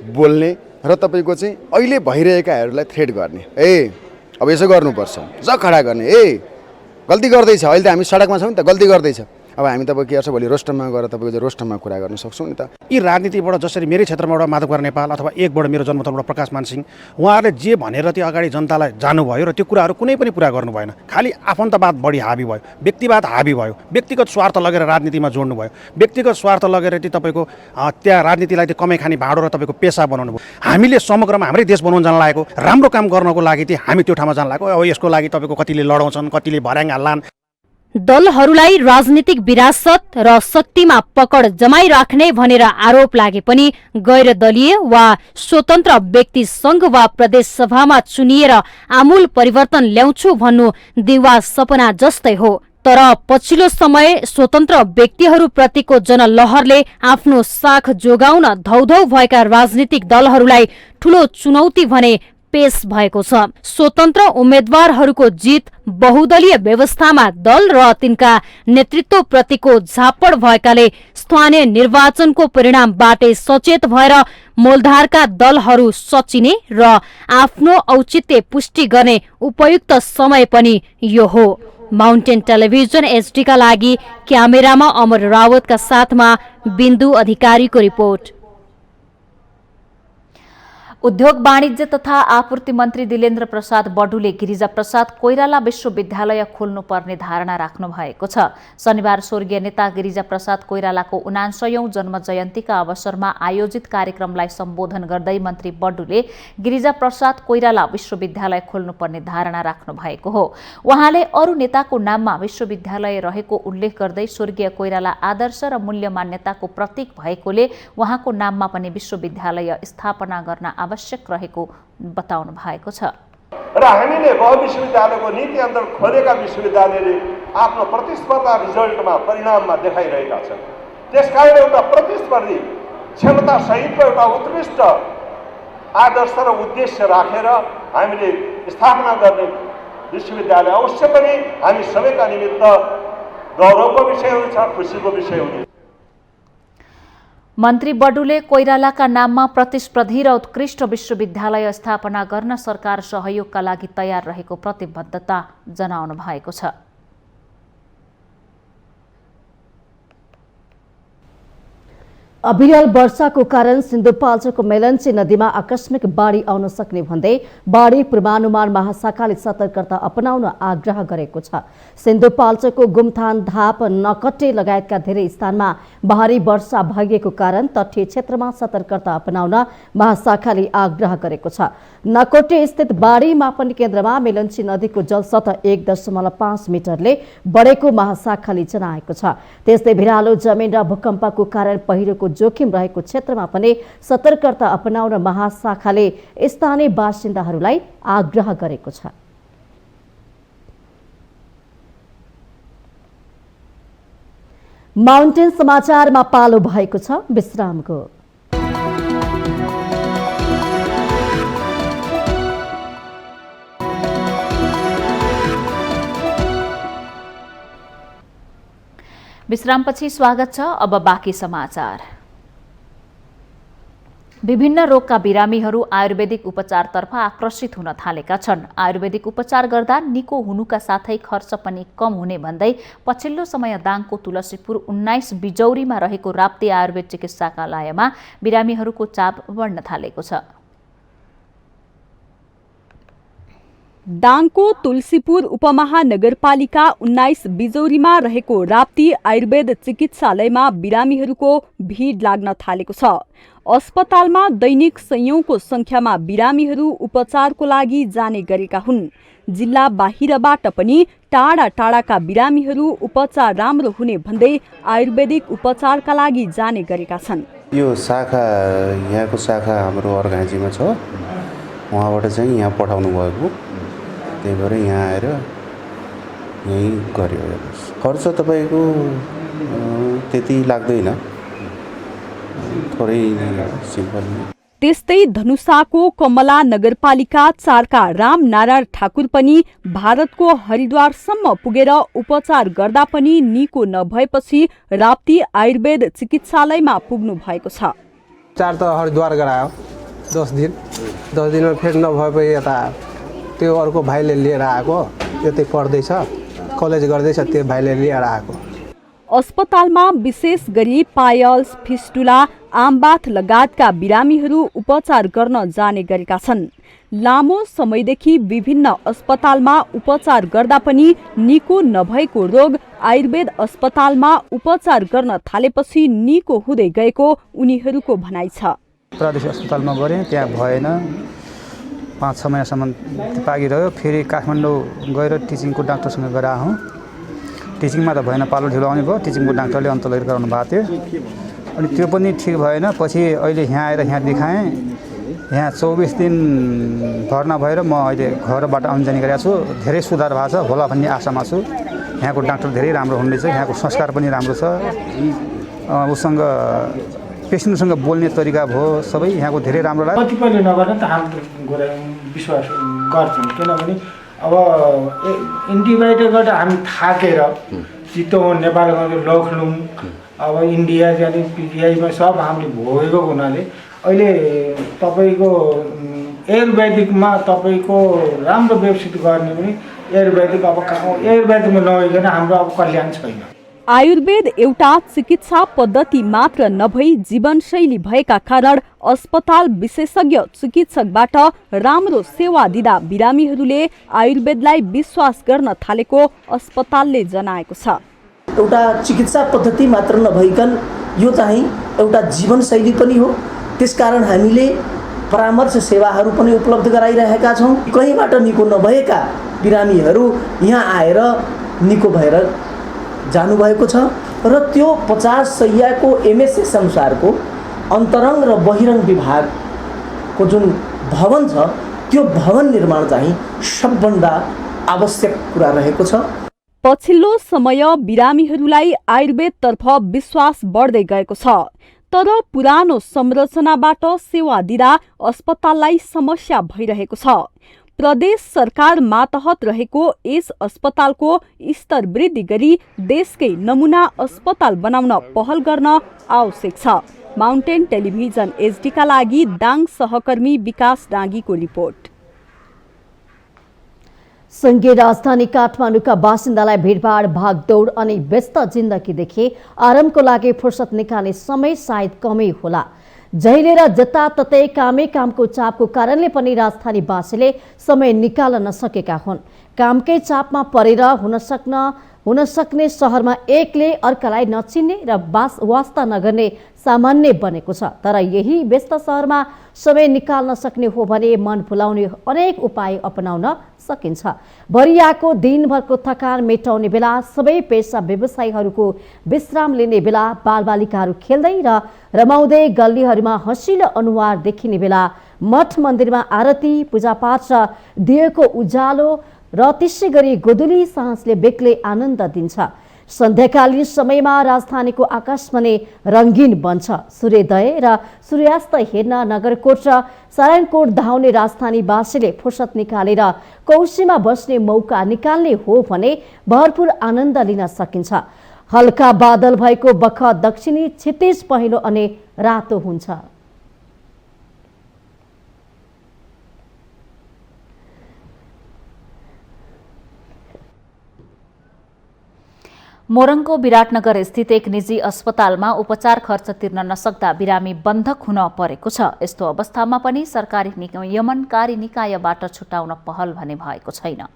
बोल्ने र तपाईँको चाहिँ अहिले भइरहेकाहरूलाई थ्रेट गर्ने, अब यसो गर्नुपर्छ, खडा गर्ने, गल्ती गर्दैछ, अहिले त हामी सडकमा छौँ नि त, गल्ती गर्दैछ, अब हामी तपाईँ के गर्छ भोलि रोस्टममा गएर तपाईँको चाहिँ रोस्टममा कुरा गर्न सक्छौँ नि त। यी राजनीतिबाट जसरी मेरै क्षेत्रबाट माधवकुमार नेपाल अथवा एकबाट मेरो जन्मथलबाट प्रकाश मान सिंह, उहाँहरूले जे भनेर त्यो अगाडि जनतालाई जानुभयो र त्यो कुराहरू कुनै पनि पुरा गर्नु भएन। खालि आफन्तवाद बढी हाबी भयो, व्यक्तिवाद हाबी भयो, व्यक्तिगत स्वार्थ लगेर राजनीतिमा जोड्नु भयो, व्यक्तिगत स्वार्थ लगेर त्यो तपाईँको त्यहाँ राजनीतिलाई त्यो कमाइ खाने भाँडो र तपाईँको पेसा बनाउनु भयो। हामीले समग्रमा हाम्रै देश बनाउन जान लागेको, राम्रो काम गर्नको लागि चाहिँ हामी त्यो ठाउँमा जान लागेको। अब यसको लागि तपाईँको कतिले लडाउँछन्, कतिले भर्याङ हाल्लान्। दलहरूलाई राजनीतिक विरासत र शक्तिमा पकड जमाइराख्ने भनेर आरोप लागे पनि गैर दलीय वा स्वतन्त्र व्यक्ति संघ वा प्रदेश सभामा चुनिएर आमूल परिवर्तन ल्याउँछु भन्नु देवा सपना जस्तै हो। तर पछिल्लो समय स्वतन्त्र व्यक्तिहरूप्रतिको जनलहरले आफ्नो साख जोगाउन धौधौ भएका राजनीतिक दलहरूलाई ठूलो चुनौती भने पेश भएको छ। स्वतन्त्र उम्मेद्वारहरूको जित, बहुदलीय व्यवस्थामा दल र तिनका नेतृत्वप्रतिको झापड भएकाले स्थानीय निर्वाचनको परिणामबाटै सचेत भएर मूलधारका दलहरू सचिने र आफ्नो औचित्य पुष्टि गर्ने उपयुक्त समय पनि यो हो। माउन्टेन टेलिभिजन एचडीका लागि क्यामेरामा अमर रावतका साथमा बिन्दु अधिकारीको रिपोर्ट। उद्योग वाणिज्य तथा आपूर्ति मन्त्री दिलेन्द्र प्रसाद बडुले गिरिजा प्रसाद कोइराला विश्वविद्यालय खोल्नुपर्ने धारणा राख्नु भएको छ। शनिबार स्वर्गीय नेता गिरिजा प्रसाद कोइरालाको 79औं जन्म जयन्तीका अवसरमा आयोजित कार्यक्रमलाई सम्बोधन गर्दै मन्त्री बडुले गिरिजा प्रसाद कोइराला विश्वविद्यालय खोल्नुपर्ने धारणा राख्नु भएको हो। उहाँले अरू नेताको नाममा विश्वविद्यालय रहेको उल्लेख गर्दै स्वर्गीय कोइराला आदर्श र मूल्य मान्यताको प्रतीक भएकोले उहाँको नाममा पनि विश्वविद्यालय स्थापना गर्न आवश्यक रहेको बताउनु भएको छ। र हामीले बहुविश्वविद्यालयको नीति अन्तर्गत खोलेका विश्वविद्यालयले आफ्नो प्रतिस्पर्धा रिजल्टमा परिणाममा देखाइरहेका छन्। त्यसकारण एउटा प्रतिस्पर्धी क्षमता सहितको एउटा उत्कृष्ट आदर्श र उद्देश्य राखेर हामीले स्थापना गर्ने विश्वविद्यालय अवश्य पनि हामी सबैका निमित्त गौरवको विषय हुन्छ, खुसीको विषय हुन्छ। मन्त्री बडुले कोइरालाका नाममा प्रतिस्पर्धी र उत्कृष्ट विश्वविद्यालय स्थापना गर्न सरकार सहयोगका लागि तयार रहेको प्रतिबद्धता जनाउनु भएको छ। अविरल वर्षाको कारण सिन्धुपाल्चोकको मेलन्ची नदीमा आकस्मिक बाढी आउन सक्ने भन्दै बाढी पूर्वानुमान महाशाखाले सतर्कता अपनाउन आग्रह गरेको छ। सिन्धुपाल्चोकको गुमथान, धाप, नकटे लगायतका धेरै स्थानमा भारी वर्षा भइएको कारण तटीय क्षेत्रमा सतर्कता अपनाउन महाशाखाले आग्रह गरेको छ। नकटे स्थित बाढी मापन केन्द्रमा मेलन्ची नदीको जलसतह 1.5 मिटरले बढेको महाशाखाले जनाएको छ। त्यस्तै भिरालो जमिन र भूकम्पको कारण पहिरोको जोखिम रहेको क्षेत्रमा पनि सतर्कता अपनाउन महाशाखाले स्थानीय बासिन्दाहरूलाई आग्रह गरेको छ। माउन्टेन समाचारमा पालो भएको छ विश्रामको। विश्रामपछि स्वागत छ। अब बाँकी समाचार। विभिन्न रोगका बिरामीहरू आयुर्वेदिक उपचारतर्फ आकर्षित हुन थालेका छन्। आयुर्वेदिक उपचार गर्दा निको हुनुका साथै खर्च पनि कम हुने भन्दै पछिल्लो समय दाङको तुलसीपुर 19 बिजौरीमा रहेको राप्ती आयुर्वेद चिकित्सालयमा बिरामीहरूको चाप बढ्न थालेको छ। दाङको तुलसीपुर उपमहानगरपालिका 19 बिजौरीमा रहेको राप्ती आयुर्वेद चिकित्सालयमा बिरामीहरूको भिड लाग्न थालेको छ। अस्पतालमा दैनिक सयौंको संख्यामा बिरामीहरू उपचारको लागि जाने गरेका हुन्। जिल्ला बाहिरबाट पनि टाढा टाढाका बिरामीहरू उपचार राम्रो हुने भन्दै आयुर्वेदिक उपचारका लागि जाने गरेका छन्। यो शाखा यहाँको शाखा हाम्रो अर्घाँचीमा छ, उहाँबाट चाहिँ यहाँ पठाउनु भएको, त्यही भएर यहाँ आएर यहीँ गर्यो। खर्च तपाईँको त्यति लाग्दैन, थोरै सिम्पल। त्यस्तै धनुषाको कमला नगरपालिका 4 का राम नारायण ठाकुर पनि भारतको हरिद्वारसम्म पुगेर उपचार गर्दा पनि निको नभएपछि राप्ती आयुर्वेद चिकित्सालयमा पुग्नु भएको छ। 4 त हरिद्वार गरायो 10 दिनमा फेरि नभएपछि यता त्यो अर्को भाइले लिएर आएको, यतै पढ्दैछ, कलेज गर्दैछ, त्यो भाइले लिएर आएको। अस्पतालमा विशेष गरी पायल्स, फिस्टुला, आमबाथ लगायतका बिरामीहरू उपचार गर्न जाने गरेका छन्। लामो समयदेखि विभिन्न अस्पतालमा उपचार गर्दा पनि निको नभएको रोग आयुर्वेद अस्पतालमा उपचार गर्न थालेपछि निको हुँदै गएको उनीहरूको भनाइ छ। प्रादेशिक अस्पतालमा गएँ, त्यहाँ भएन, 5-6 महिनासम्म पागिरह्यो। फेरि काठमाडौँ गएर टिचिङको डाक्टरसँग गएर आउँ, टिचिङमा त भएन, पालो ढिलो आउने भयो, टिचिङको डाक्टरले अन्तलगिर गराउनु भएको थियो, अनि त्यो पनि ठिक भएन। पछि अहिले यहाँ आएर यहाँ देखाएँ, यहाँ 24 दिन भर्ना भएर म अहिले घरबाट आउन जाने गरेको छु। धेरै सुधार भएको छ होला भन्ने आशामा छु। यहाँको डाक्टर धेरै राम्रो हुनुहुनेछ, यहाँको संस्कार पनि राम्रो छ, उसँग पेसेन्टसँग बोल्ने तरिका भयो सबै यहाँको धेरै राम्रो लाग्यो। कतिपयले नगर्ने त हामी विश्वास गर्छौँ, किनभने अब एन्टिबायोटिकबाट हामी थाकेर चितवन, नेपालमा लखनऊ, अब इन्डिया जाने पिजिआईमा सब हामीले भोगेको हुनाले अहिले तपाईँको आयुर्वेदिकमा तपाईँको राम्रो व्यवसित गर्ने पनि आयुर्वेदिक, अब आयुर्वेदिकमा नगइकन हाम्रो अब कल्याण छैन। आयुर्वेद एउटा चिकित्सा पद्धति मात्र नभई जीवनशैली भएका कारण अस्पताल विशेषज्ञ चिकित्सकबाट राम्रो सेवा दिँदा बिरामीहरूले आयुर्वेदलाई विश्वास गर्न थालेको अस्पतालले जनाएको छ। एउटा चिकित्सा पद्धति मात्र नभइकन यो चाहिँ एउटा जीवनशैली पनि हो। त्यसकारण हामीले परामर्श सेवाहरू पनि उपलब्ध गराइरहेका छौँ। कहीँबाट निको नभएका बिरामीहरू यहाँ आएर निको भएर जानुभएको छ र त्यो 50 शय्याको एमएसएस अनुसारको अन्तरङ्ग र बहिरङ्ग विभागको जुन भवन छ त्यो भवन निर्माण चाहिँ सबभन्दा आवश्यक कुरा रहेको छ। पछिल्लो समय बिरामीहरूलाई आयुर्वेदतर्फ विश्वास बढ्दै गएको छ, तर पुरानो संरचनाबाट सेवा दिँदा अस्पताललाई समस्या भइरहेको छ। प्रदेश सरकार मातहत रहेको यस अस्पतालको स्तर वृद्धि गरी देशकै नमुना अस्पताल बनाउन पहल गर्न आवश्यक छ। माउन्टेन टेलिभिजन एचडी का लागि दाङ सहकर्मी विकास डाँगीको रिपोर्ट। संघीय राजधानी काठमाडौँका बासिन्दालाई भिडभाड, भागदौड अनि व्यस्त जिन्दगीदेखि आरामको लागि फुर्सद निकाल्ने समय सायद कमै होला। जहिले र जताततै कामको चापको कारणले पनि राजधानीवासीले समय निकाल्न नसकेका हुन्। कामकै चापमा परेर हुन सक्ने शहरमा एकले अर्कालाई नचिन्ने र वास्ता नगर्ने सामान्य बनेको छ। तर यही व्यस्त शहरमा समय निकाल्न सक्ने हो भने मन भुलाउने अनेक उपाय अपनाउन सकिन्छ। भरियाको दिनभरको थकान मेटाउने बेला, सबै पेसा व्यवसायीहरूको विश्राम लिने बेला, बालबालिकाहरू खेल्दै र रमाउँदै गल्लीहरूमा हँसिलो अनुहार देखिने बेला, मठ मन्दिरमा आरती, पूजापाठ र दिएको उज्यालो र त्यसै गरी गोधुली साँझले बेग्लै आनन्द दिन्छ। सन्ध्याकालीन समयमा राजधानीको आकाश भने रङ्गीन बन्छ। सूर्योदय र सूर्यास्त हेर्न नगरकोट र सारायणकोट धाउने राजधानीवासीले फुर्सद निकालेर कौशीमा बस्ने मौका निकाल्ने हो भने भरपूर आनन्द लिन सकिन्छ। हल्का बादल भएको बखत दक्षिणी क्षितिज पहेँलो अनि रातो हुन्छ। मोरङको विराटनगर स्थित एक निजी अस्पतालमा उपचार खर्च तिर्न नसक्दा बिरामी बन्धक हुन परेको छ। यस्तो अवस्थामा पनि सरकारी नियमनकारी निकायबाट छुटाउन पहल भने भएको छैन।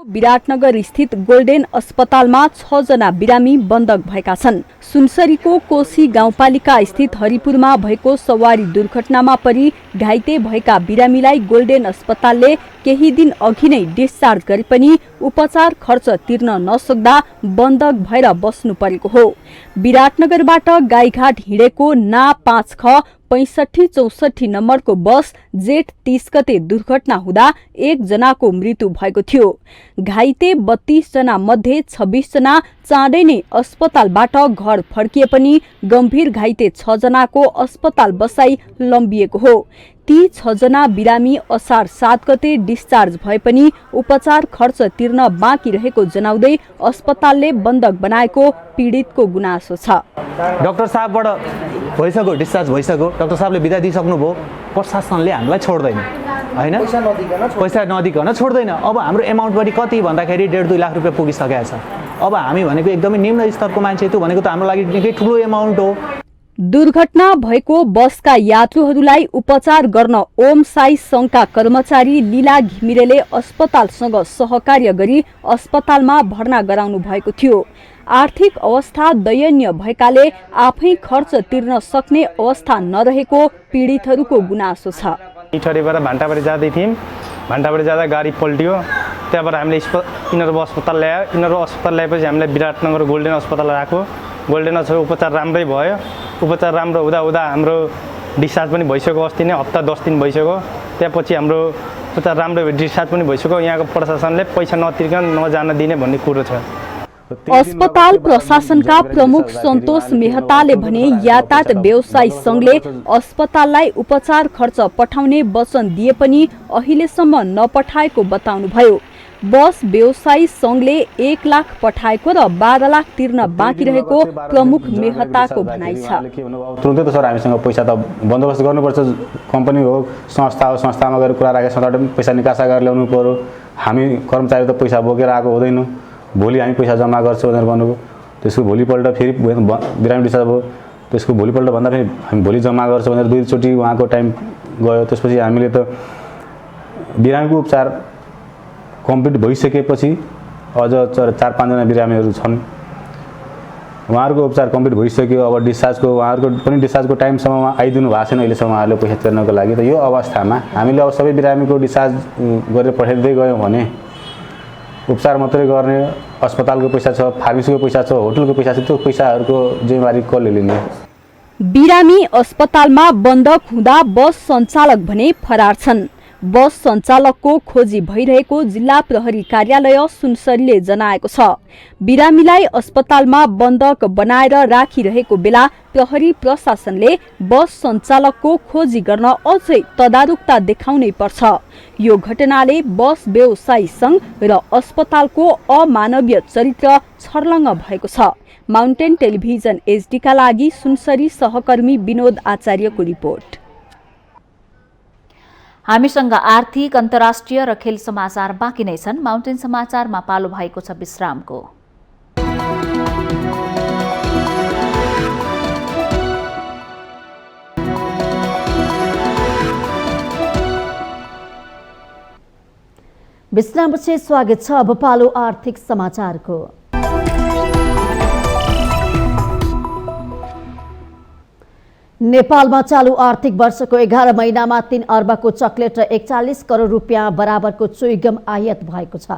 विराटनगर स्थित गोल्डेन अस्पतालमा 6 जना बिरामी बन्धक भएका छन्। सुनसरीको कोशी गाउँपालिका स्थित हरिपुरमा भएको सवारी दुर्घटनामा परि घाइते भएका बिरामीलाई गोल्डेन अस्पतालले केही दिन अघि नै डिस्चार्ज गरे पनि उपचार खर्च तिर्न नसक्दा बन्धक भएर बस्नु परेको हो। विराटनगरबाट गाईघाट हिँडेको ना 5 ख 6564 नम्बरको बस जेठ 30 गते दुर्घटना हुँदा 1 जनाको मृत्यु भएको थियो। घाइते 32 जना मध्ये 26 जना चाँडै नै अस्पतालबाट घर फर्किए पनि गम्भीर घाइते 6 जनाको अस्पताल बसाई लम्बिएको हो। ती 6 जना बिरामी असार 7 गते डिस्चार्ज भए पनि उपचार खर्च तिर्न बाँकी रहेको जनाउँदै अस्पतालले बन्धक बनाएको पीडितको गुनासो छ। डाक्टर साहबबाट भइसक्यो, डिस्चार्ज भइसक्यो, डाक्टर साहबले बिदा दिइसक्नुभयो, प्रशासनले हामीलाई छोड्दैन हैन, पैसा नदिकन छोड्दैन। अब हाम्रो एमाउन्ट पनि कति भन्दाखेरि 1.5-2 लाख रुपियाँ पुगिसकेको छ। अब हामी भनेको एकदमै निम्न स्तरको मान्छे, त्यो भनेको त हाम्रो लागि निकै ठुलो एमाउन्ट हो। दुर्घटना भएको बसका यात्रुहरूलाई उपचार गर्न ओम साई संघका कर्मचारी लीला घिमिरेले अस्पतालसँग सहकार्य गरी अस्पतालमा भर्ना गराउनु भएको थियो। आर्थिक अवस्था दयनीय भएकाले आफै खर्च तिर्न सक्ने अवस्था नरहेको पीडितहरूको गुनासो छ। इटरीबाट भान्टाबारी जाँदै थियौँ, भान्टाबारी जाँदा गाडी पल्टियो, त्यहाँबाट हामीले इनर अस्पताल ल्यायो, इनर अस्पताल ल्याएपछि हामीले विराटनगर गोल्डेन अस्पताल राख्यो। गोल्डेन अस्पताल उपचार राम्रै भयो, उपचार राम्रो हुँदा हुँदा हाम्रो डिस्चार्ज पनि भइसक्यो, अस्ति नै हप्ता 10 दिन भइसक्यो। त्यसपछि हाम्रो उपचार राम्रो डिस्चार्ज पनि भइसक्यो। यहाँको प्रशासनले पैसा नतिर्कन नजान दिने भन्ने कुरो छ। अस्पताल प्रशासनका प्रमुख सन्तोष मेहताले भने यातायात व्यवसायी संघले अस्पताललाई उपचार खर्च पठाउने वचन दिए पनि अहिलेसम्म नपठाएको बताउनुभयो। बस व्यवसायी संघले 1 लाख पठाएको र 12 लाख तिर्न बाँकी रहेको प्रमुख मेहताको भनाइ छ। तुरुन्तै त सर हामीसँग पैसा त बन्दोबस्त गर्नुपर्छ, कम्पनी हो, संस्था हो, संस्थामा गएर कुरा राखेर संस्थाबाट पैसा निकासा गरेर ल्याउनु पर्यो। हामी कर्मचारी त पैसा बोकेर आएको हुँदैन, भोलि हामी पैसा जम्मा गर्छौँ भनेर भन्नुभयो। त्यसको भोलिपल्ट फेरि बिरामी डिस्चार्ज भयो, त्यसको भोलिपल्ट भन्दा फेरि हामी भोलि जम्मा गर्छौँ भनेर 2 चोटि उहाँको टाइम गयो। त्यसपछि हामीले त बिरामीको उपचार कम्प्लिट भइसकेपछि अझ 4-5 जना बिरामीहरू छन्, उहाँहरूको उपचार कम्प्लिट भइसक्यो। अब डिस्चार्जको उहाँहरूको पनि डिस्चार्जको टाइमसम्म आइदिनु भएको छैन अहिलेसम्म उहाँहरूले पैसा तिर्नको लागि। त यो अवस्थामा हामीले अब सबै बिरामीको डिस्चार्ज गरेर पठाइदिँदै गयौँ भने उपचार मात्रै गर्ने, अस्पतालको पैसा छ, फार्मेसीको पैसा छ, होटलको पैसा छ, त्यो पैसाहरूको जिम्मेवारी कसले लिने? बिरामी अस्पतालमा बन्धक हुँदा बस सञ्चालक भने फरार छन्। बस सञ्चालकको खोजी भइरहेको जिल्ला प्रहरी कार्यालय सुनसरीले जनाएको छ। बिरामीलाई अस्पतालमा बन्धक बनाएर राखिरहेको बेला प्रहरी प्रशासनले बस सञ्चालकको खोजी गर्न अझै तदारुकता देखाउनै पर्छ। यो घटनाले बस व्यवसायी संघ र अस्पतालको अमानवीय चरित्र छर्लङ्ग भएको छ। माउन्टेन टेलिभिजन एचडीका लागि सुनसरी सहकर्मी विनोद आचार्यको रिपोर्ट। हामीसँग आर्थिक, अन्तर्राष्ट्रिय र खेल समाचार बाँकी नै छन्। माउन्टेन समाचारमा पालो भएको छ विश्रामको। विश्रामपछि स्वागत छ। अब पालो आर्थिक समाचारको। नेपालमा चालू आर्थिक वर्षको 11 महिनामा 3 अर्बको चकलेट र 41 करोड रुपियाँ बराबरको चुइगम आयात भएको छ।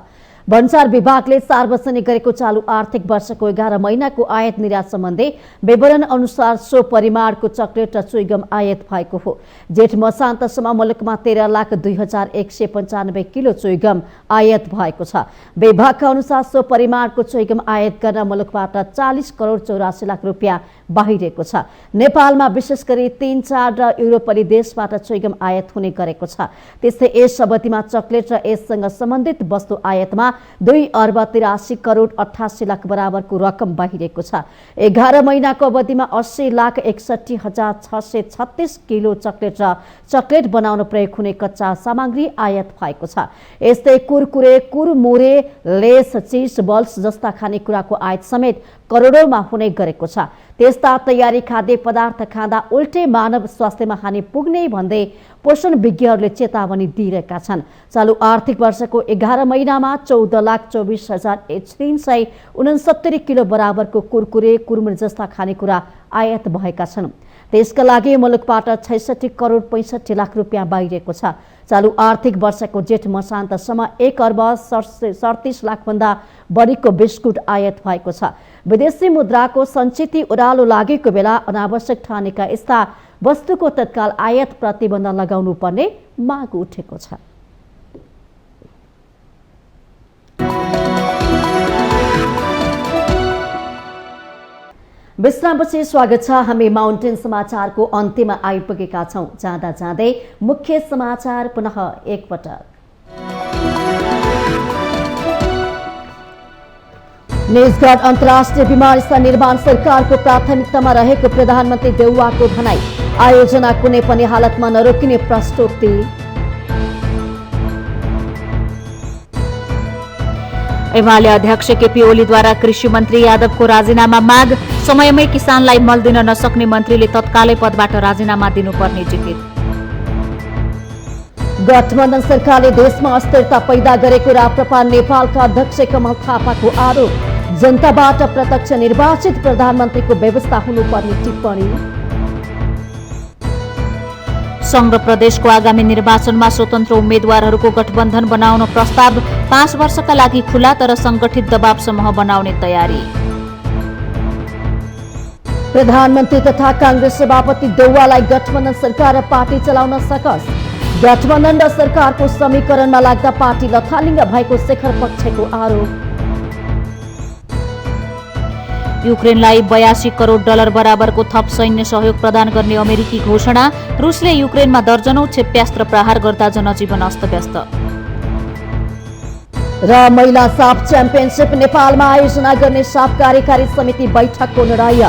भन्सार विभागले सार्वजनिक गरेको चालू आर्थिक वर्षको 11 महिनाको आयात निर्यात सम्बन्धी विवरण अनुसार सो परिमाणको चकलेट र चुइगम आयात भएको हो। जेठ मसान्तसम्म मुलुकमा 13,02,195 किलो चुइगम आयात भएको छ। विभागका अनुसार सो परिमाणको चुइगम आयात गर्न मुलुकबाट 40 करोड 84 लाख रुपियाँ बाहिरिएको छ। नेपालमा विशेष गरी 3-4 र युरोपेली देशबाट चुइगम आयात हुने गरेको छ। त्यस्तै यस अवधिमा चकलेट र यससँग सम्बन्धित वस्तु आयातमा 2 अर्ब 83 करोड 88 लाख बराबरको रकम बाहिरिएको छ। 11 महिनाको अवधिमा 80,61,636 किलो चकलेट र चकलेट बनाउन प्रयोग हुने कच्चा सामग्री आयात भएको छ। यस्तै कुरकुरे, कुरमुरे, लेस, चिज बल्स जस्ता खानेकुराको आयात समेत करोडौंमा हुने गरेको छ। त्यस्ता तयारी खाद्य पदार्थ खाँदा उल्टे मानव स्वास्थ्यमा हानि पुग्ने भन्दै पोषण विज्ञहरूले चेतावनी दिइरहेका छन्। चालू आर्थिक वर्षको 11 महिनामा 14,24,369 किलो बराबरको कुरकुरे, कुरमुरे जस्ता खानेकुरा आयात भएका छन्। त्यसका लागि मुलुकबाट 66 करोड 65 लाख रुपियाँ बाहिरिएको छ। चालू आर्थिक वर्षको जेठ मसान्तसम्म 1 अर्ब 37 लाख भन्दा बढीको बिस्कुट आयात भएको छ। विदेशी मुद्राको सञ्चित ओह्रालो लागेको बेला अनावश्यक ठानेका यस्ता वस्तुको तत्काल आयात प्रतिबन्ध लगाउनु पर्ने माग उठेको छ। विश्रामपछि स्वागत छ। हामी माउन्टेन समाचारको अन्त्यमा आइपुगेका छौं। जाँदा जाँदै मुख्य समाचार पुनः एकपटक। निजगढ अन्तर्राष्ट्रिय विमानस्थल निर्माण सरकारको प्राथमिकतामा रहेको प्रधानमन्त्री देउवाको भनाई। आयोजना कुनै पनि हालतमा नरोकिने प्रश्नोक्ति। एमाले अध्यक्ष केपी ओलीद्वारा कृषि मन्त्री यादवको राजीनामा माग। समयमै किसानलाई मल दिन नसक्ने मन्त्रीले तत्कालै पदबाट राजीनामा दिनुपर्ने जिकिर। गठबन्धन सरकारले देशमा अस्थिरता पैदा गरेको राप्रपा नेपालका अध्यक्ष कमल थापाको आरोप। जनताबाट प्रत्यक्ष निर्वाचित प्रधानमन्त्रीको व्यवस्था हुनुपर्ने टिप्पणी। संघ र प्रदेशको आगामी निर्वाचनमा स्वतन्त्र उम्मेद्वारहरूको गठबन्धन बनाउन प्रस्ताव। 5 वर्षका लागि खुला तर संगठित दबाव समूह बनाउने तयारी। प्रधानमन्त्री तथा कांग्रेस सभापति देउवालाई गठबन्धन सरकार र पार्टी चलाउन सकस। गठबन्धन र सरकारको समीकरणमा लाग्दा पार्टी लथालिङ्ग भएको शेखर पक्षको आरोप। युक्रेनलाई 82 करोड डलर बराबरको थप सैन्य सहयोग प्रदान गर्ने अमेरिकी घोषणा। रुसले युक्रेनमा दर्जनौं क्षेप्यास्त्र प्रहार गर्दा जनजीवन अस्तव्यस्त। र महिला साफ च्याम्पियनसिप नेपालमा आयोजना गर्ने साफ कार्यकारी समिति बैठकको निर्णय।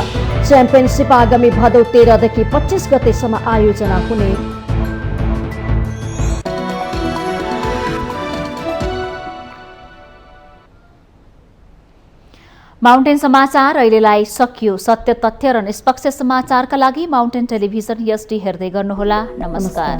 च्याम्पियनसिप आगामी भदौ 13 देखि 25 गतेसम्म आयोजना हुने। माउन्टेन समाचार अहिलेलाई सकियो। सत्य, तथ्य र निष्पक्ष समाचारका लागि माउन्टेन टेलिभिजन HD हेर्दै गर्नुहोला। नमस्कार।